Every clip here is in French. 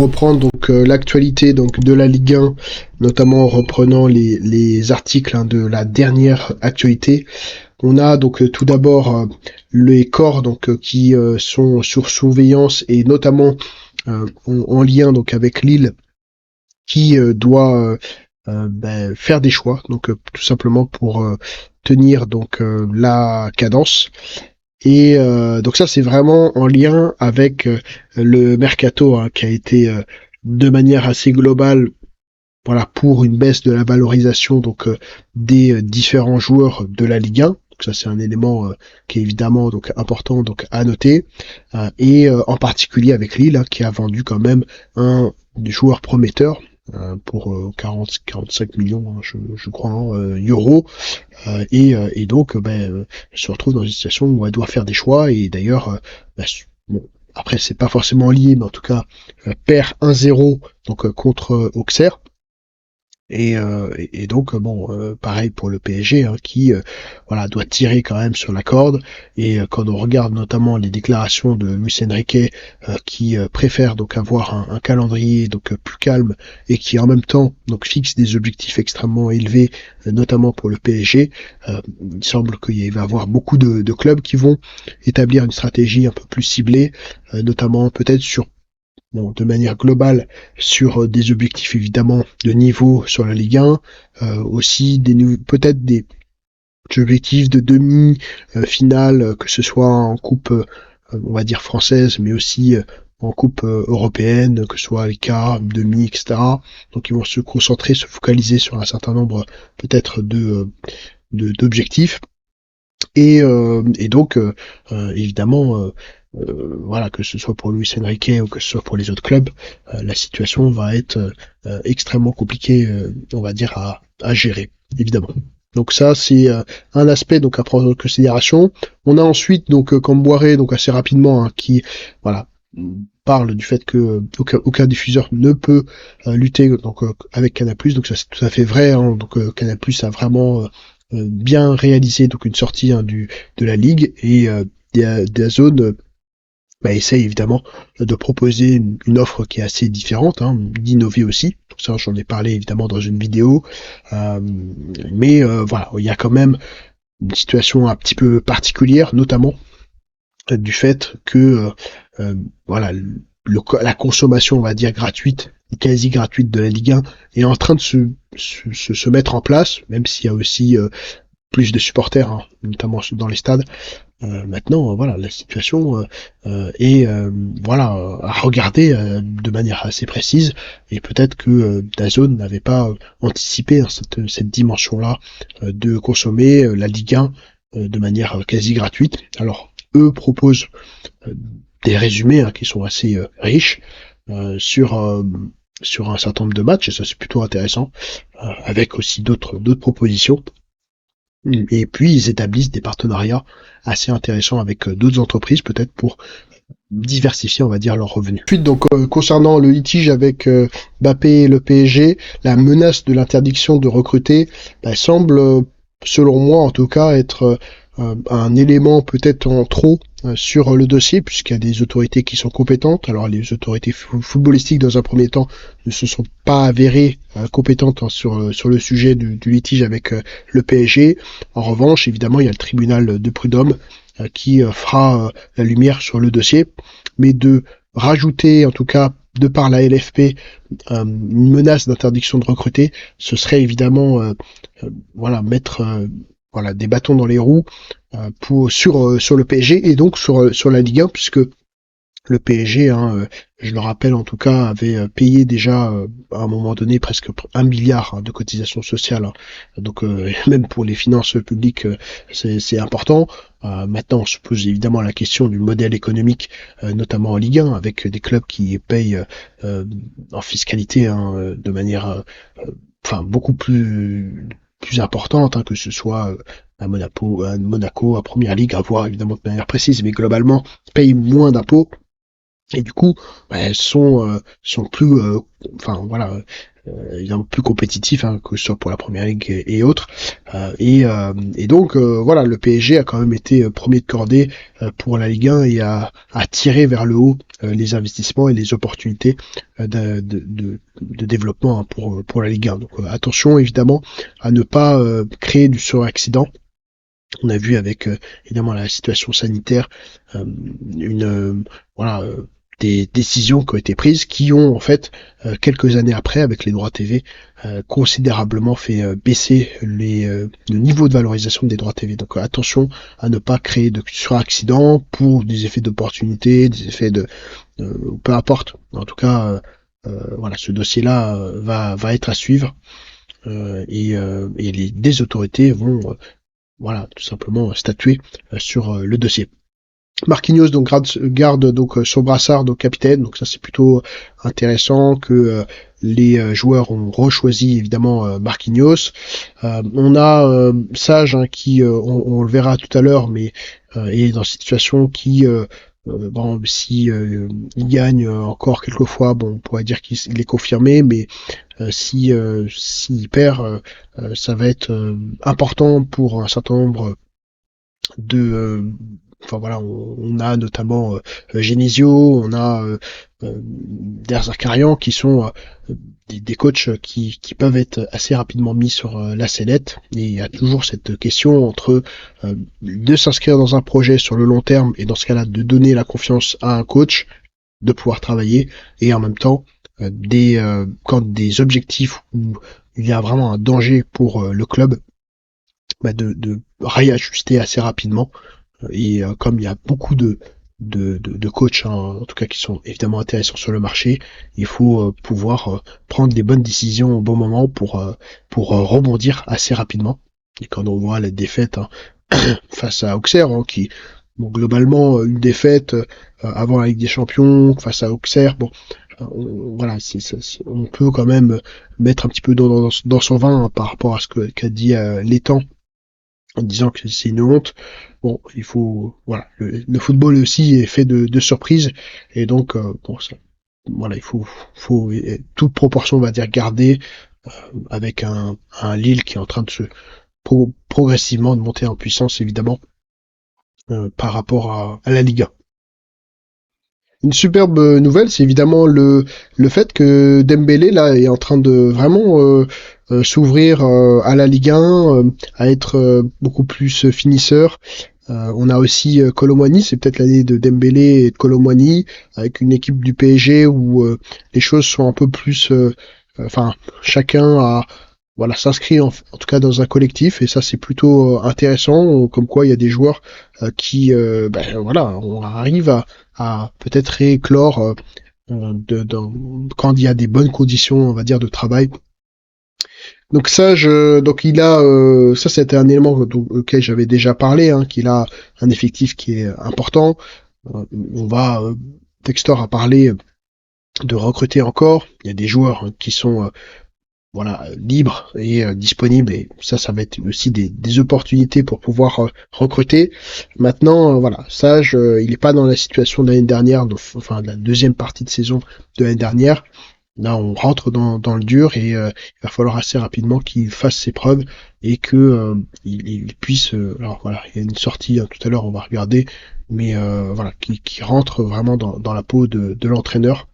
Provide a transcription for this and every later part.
reprendre donc l'actualité donc de la Ligue 1, notamment en reprenant les articles de la dernière actualité. On a donc tout d'abord les corps donc qui sont sur surveillance et notamment en lien donc avec Lille qui doit faire des choix donc tout simplement pour tenir donc la cadence. Et donc ça c'est vraiment en lien avec le mercato qui a été de manière assez globale, voilà, pour une baisse de la valorisation donc des différents joueurs de la Ligue 1. Donc ça c'est un élément qui est évidemment donc important donc à noter, et en particulier avec Lille qui a vendu quand même un joueur prometteur pour 45 millions je crois euros, et donc elle se retrouve dans une situation où elle doit faire des choix. Et d'ailleurs bon, après c'est pas forcément lié, mais en tout cas perd 1-0 donc contre Auxerre. Et donc pareil pour le PSG qui voilà doit tirer quand même sur la corde. Et quand on regarde notamment les déclarations de Luis Enrique qui préfère donc avoir un calendrier donc plus calme et qui en même temps donc fixe des objectifs extrêmement élevés, notamment pour le PSG, il semble qu'il va y avoir beaucoup de clubs qui vont établir une stratégie un peu plus ciblée, notamment peut-être sur de manière globale sur des objectifs évidemment de niveau sur la Ligue 1, aussi peut-être des objectifs de demi-finale, que ce soit en coupe on va dire française, mais aussi en coupe européenne, que ce soit les quarts, demi, etc. Donc ils vont se concentrer, se focaliser sur un certain nombre peut-être d'objectifs. Et donc évidemment voilà, que ce soit pour Luis Enrique ou que ce soit pour les autres clubs, la situation va être extrêmement compliquée, on va dire, à gérer, évidemment. Donc ça, c'est un aspect donc à prendre en considération. On a ensuite donc Camboiré, donc assez rapidement, qui voilà parle du fait que aucun diffuseur ne peut lutter donc avec Canal+. Donc ça c'est tout à fait vrai. Donc Canal+ a vraiment bien réalisé donc une sortie de la ligue, et des zones essaye évidemment de proposer une offre qui est assez différente, d'innover aussi. Ça, j'en ai parlé évidemment dans une vidéo, mais voilà, il y a quand même une situation un petit peu particulière, notamment du fait que voilà, la consommation, on va dire gratuite, quasi gratuite de la Ligue 1 est en train de se mettre en place, même s'il y a aussi plus de supporters, notamment dans les stades. Maintenant, voilà, la situation est voilà à regarder de manière assez précise, et peut-être que DAZN n'avait pas anticipé cette dimension-là de consommer la Ligue 1 de manière quasi gratuite. Alors, eux proposent des résumés qui sont assez riches sur un certain nombre de matchs, et ça c'est plutôt intéressant, avec aussi d'autres propositions. Et puis ils établissent des partenariats assez intéressants avec d'autres entreprises, peut-être pour diversifier, on va dire, leurs revenus. Ensuite, donc concernant le litige avec Mbappé et le PSG, la menace de l'interdiction de recruter semble, selon moi en tout cas, être un élément peut-être en trop sur le dossier, puisqu'il y a des autorités qui sont compétentes. Alors les autorités footballistiques dans un premier temps ne se sont pas avérées compétentes sur le sujet du litige avec le PSG. En revanche, évidemment, il y a le tribunal de prud'homme qui fera la lumière sur le dossier, mais de rajouter, en tout cas de par la LFP, une menace d'interdiction de recruter, ce serait évidemment voilà, mettre voilà, des bâtons dans les roues sur le PSG, et donc sur la Ligue 1, puisque le PSG, je le rappelle en tout cas, avait payé déjà à un moment donné presque 1 milliard de cotisations sociales. Donc même pour les finances publiques, c'est important. Maintenant, on se pose évidemment la question du modèle économique, notamment en Ligue 1, avec des clubs qui payent en fiscalité de manière beaucoup plus importante, que ce soit à Monaco, à Première Ligue, à voir évidemment de manière précise, mais globalement payent moins d'impôts. Et du coup, sont plus, évidemment plus compétitif, hein, que ce soit pour la Première Ligue et autres. Et donc voilà, le PSG a quand même été premier de cordée pour la Ligue 1 et a tiré vers le haut les investissements et les opportunités de développement, hein, pour la Ligue 1. Donc attention évidemment à ne pas créer du suraccident. On a vu avec évidemment la situation sanitaire voilà, des décisions qui ont été prises qui ont en fait quelques années après avec les droits TV considérablement fait baisser le niveau de valorisation des droits TV. Donc attention à ne pas créer de suraccident pour des effets d'opportunité, des effets de peu importe. En tout cas voilà, ce dossier-là va être à suivre et des autorités vont voilà, tout simplement statuer sur le dossier. Marquinhos donc garde donc son brassard de capitaine, donc ça c'est plutôt intéressant que les joueurs ont rechoisi évidemment Marquinhos. On a Sage, hein, qui on le verra tout à l'heure, mais est dans une situation qui bon, si il gagne encore quelques fois, bon, on pourrait dire qu'il est confirmé, mais s'il perd, ça va être important pour un certain nombre de enfin voilà, on a notamment Genesio, on a Der Zakarian qui sont des coachs qui peuvent être assez rapidement mis sur la sellette, et il y a toujours cette question entre de s'inscrire dans un projet sur le long terme et dans ce cas-là de donner la confiance à un coach de pouvoir travailler, et en même temps quand des objectifs où il y a vraiment un danger pour le club, de réajuster assez rapidement. Et comme il y a beaucoup de coachs, hein, en tout cas qui sont évidemment intéressants sur le marché, il faut pouvoir prendre des bonnes décisions au bon moment pour rebondir assez rapidement. Et quand on voit la défaite, hein, face à Auxerre, hein, qui bon, globalement une défaite avant la Ligue des Champions face à Auxerre, bon voilà, on peut quand même mettre un petit peu dans son vin, hein, par rapport à ce qu'a dit Létang, en disant que c'est une honte. Bon, il faut, voilà, le football aussi est fait de surprises, et donc bon, ça, voilà, il faut toute proportion, on va dire, garder avec un Lille qui est en train de se progressivement de monter en puissance, évidemment, par rapport à la Liga. Une superbe nouvelle, c'est évidemment le fait que Dembélé là est en train de vraiment s'ouvrir à la Ligue 1, à être beaucoup plus finisseur. On a aussi Kolo Muani, c'est peut-être l'année de Dembélé et de Kolo Muani, avec une équipe du PSG où les choses sont un peu plus, enfin chacun a voilà, s'inscrit en tout cas dans un collectif, et ça c'est plutôt intéressant, comme quoi il y a des joueurs qui ben, voilà, on arrive à peut-être éclore quand il y a des bonnes conditions, on va dire, de travail. Donc donc il a ça c'était un élément auquel j'avais déjà parlé, hein, qu'il a un effectif qui est important. On va Textor a parlé de recruter encore. Il y a des joueurs qui sont voilà, libre et disponible, et ça va être aussi des opportunités pour pouvoir recruter. Maintenant voilà, Sage il est pas dans la situation de l'année dernière, enfin de la deuxième partie de saison de l'année dernière. Là on rentre dans le dur, et il va falloir assez rapidement qu'il fasse ses preuves et que il puisse alors voilà, il y a une sortie, hein, tout à l'heure on va regarder, mais voilà, qui rentre vraiment dans la peau de l'entraîneur,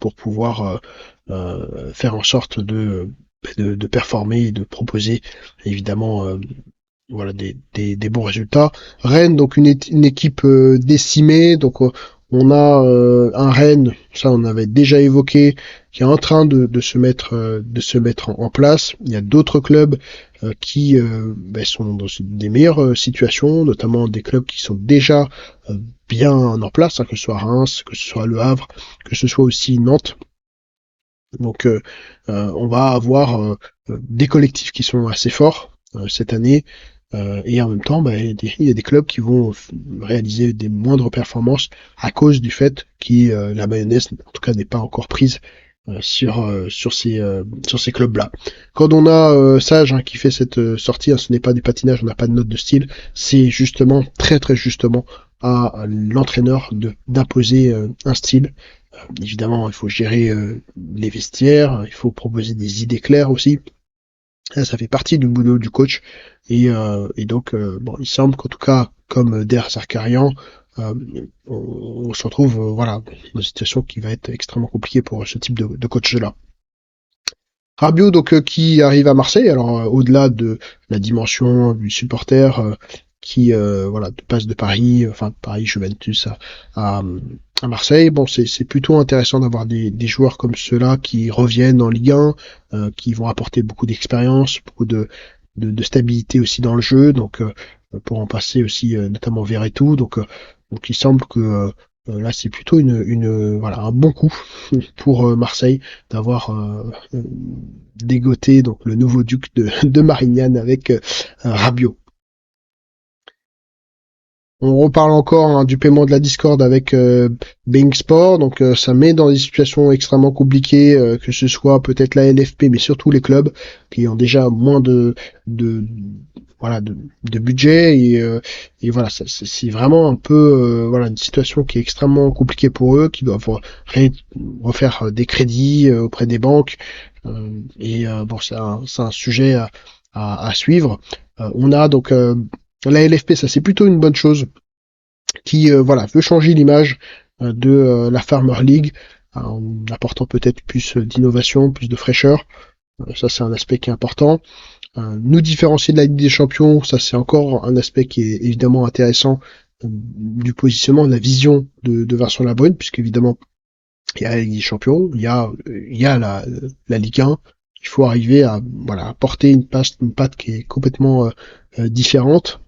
pour pouvoir faire en sorte de performer et de proposer évidemment voilà des bons résultats. Rennes, donc une équipe décimée, donc on a un Rennes, ça on avait déjà évoqué, qui est en train de se mettre en place. Il y a d'autres clubs qui sont dans des meilleures situations, notamment des clubs qui sont déjà bien en place, hein, que ce soit Reims, que ce soit Le Havre, que ce soit aussi Nantes. Donc on va avoir des collectifs qui sont assez forts cette année, et en même temps il y a des clubs qui vont réaliser des moindres performances à cause du fait que la mayonnaise en tout cas n'est pas encore prise sur ces clubs-là. Quand on a Sage, hein, qui fait cette sortie, hein, ce n'est pas du patinage, on n'a pas de note de style, c'est justement très très justement à l'entraîneur d'imposer un style, Évidemment, il faut gérer les vestiaires, il faut proposer des idées claires aussi. Ça fait partie du boulot du coach. Et donc, bon, il semble qu'en tout cas, comme Der Zakarian, euh, on se retrouve voilà, dans une situation qui va être extrêmement compliquée pour ce type de coach-là. Rabiot, donc, qui arrive à Marseille, alors au-delà de la dimension du supporter qui voilà, passe de Paris, enfin Paris Juventus à, à Marseille, bon, c'est plutôt intéressant d'avoir des joueurs comme ceux-là qui reviennent en Ligue 1, qui vont apporter beaucoup d'expérience, beaucoup de stabilité aussi dans le jeu, donc pour en passer aussi notamment Verretou, donc il semble que là c'est plutôt voilà un bon coup pour Marseille d'avoir dégoté donc le nouveau duc de Marignane avec Rabiot. On reparle encore du paiement de la Discord avec Being Sport, donc ça met dans des situations extrêmement compliquées, que ce soit peut-être la LFP, mais surtout les clubs qui ont déjà moins de voilà de budget et voilà c'est vraiment un peu voilà une situation qui est extrêmement compliquée pour eux, qui doivent refaire des crédits auprès des banques bon c'est un sujet à suivre. On a donc la LFP, ça c'est plutôt une bonne chose, qui voilà veut changer l'image de la Farmer League en apportant peut-être plus d'innovation, plus de fraîcheur. Ça c'est un aspect qui est important. Nous différencier de la Ligue des Champions, ça c'est encore un aspect qui est évidemment intéressant du positionnement, de la vision de Vincent Labrune, puisque évidemment il y a la Ligue des Champions, il y a la Ligue 1. Il faut arriver à voilà à porter une patte qui est complètement différente.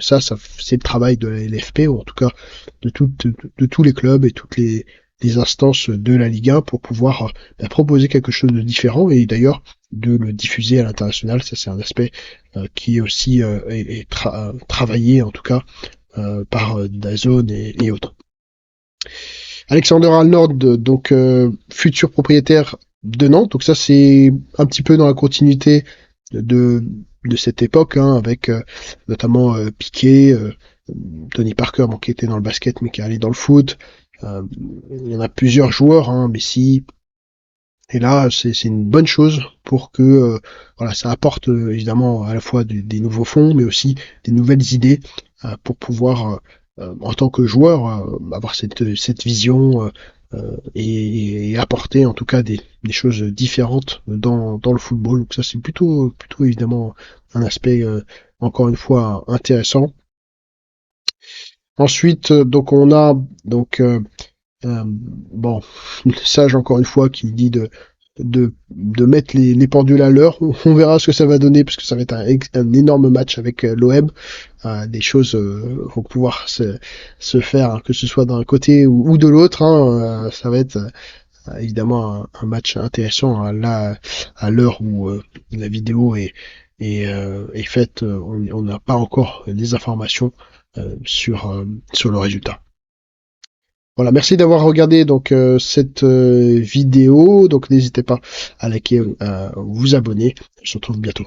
Ça c'est le travail de la LFP, ou en tout cas de tous les clubs et toutes les instances de la Ligue 1 pour pouvoir proposer quelque chose de différent et d'ailleurs de le diffuser à l'international. Ça c'est un aspect qui est aussi travaillé en tout cas par DAZN et autres. Alexander Arnold, donc futur propriétaire de Nantes. Donc ça c'est un petit peu dans la continuité de cette époque, hein, avec notamment Piqué, Tony Parker, bon, qui était dans le basket mais qui est allé dans le foot. Il y en a plusieurs joueurs, hein, Messi. Et là, c'est une bonne chose pour que voilà, ça apporte évidemment à la fois des nouveaux fonds, mais aussi des nouvelles idées pour pouvoir, en tant que joueur, avoir cette vision et apporter en tout cas des choses différentes dans le football. Donc ça, c'est plutôt évidemment un aspect encore une fois intéressant. Ensuite, donc on a donc bon, le sage encore une fois qui dit de mettre les pendules à l'heure. On verra ce que ça va donner parce que ça va être un énorme match avec l'OM. Des choses vont pouvoir se faire, hein, que ce soit d'un côté ou de l'autre. Hein, ça va être évidemment un match intéressant hein, là à l'heure où la vidéo est faite. On n'a pas encore les informations sur le résultat. Voilà, merci d'avoir regardé donc cette vidéo. Donc n'hésitez pas à liker, vous abonner. On se retrouve bientôt.